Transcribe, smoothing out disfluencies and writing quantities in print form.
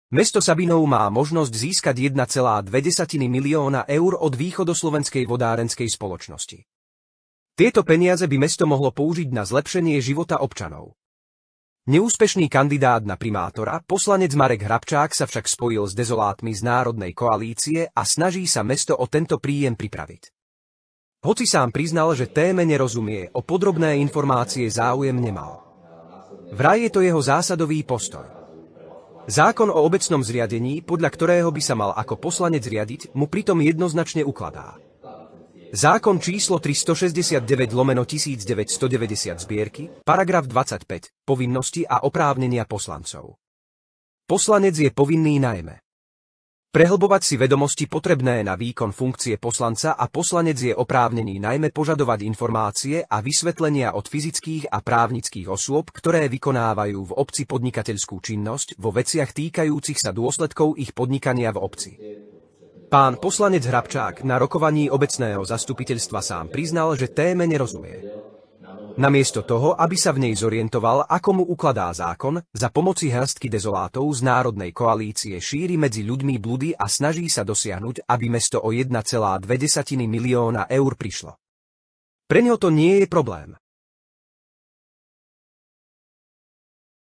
Mesto Sabinov má možnosť získať 1,2 milióna eur od Východoslovenskej vodárenskej spoločnosti. Tieto peniaze by mesto mohlo použiť na zlepšenie života občanov. Neúspešný kandidát na primátora, poslanec Marek Hrabčák sa však spojil s dezolátmi z Národnej koalície a snaží sa mesto o tento príjem pripraviť. Hoci sám priznal, že téme nerozumie, o podrobné informácie záujem nemal. Vraj je to jeho zásadový postoj. Zákon o obecnom zriadení, podľa ktorého by sa mal ako poslanec riadiť, mu pritom jednoznačne ukladá. Zákon číslo 369/1990 zbierky, paragraf 25, povinnosti a oprávnenia poslancov. Poslanec je povinný najmä prehlbovať si vedomosti potrebné na výkon funkcie poslanca a poslanec je oprávnený najmä požadovať informácie a vysvetlenia od fyzických a právnických osôb, ktoré vykonávajú v obci podnikateľskú činnosť vo veciach týkajúcich sa dôsledkov ich podnikania v obci. Pán poslanec Hrabčák na rokovaní obecného zastupiteľstva sám priznal, že téme nerozumie. Namiesto toho, aby sa v nej zorientoval, ako mu ukladá zákon, za pomoci hrstky dezolátov z Národnej koalície šíri medzi ľuďmi bludy a snaží sa dosiahnuť, aby mesto o 1,2 milióna eur prišlo. Preňho to nie je problém.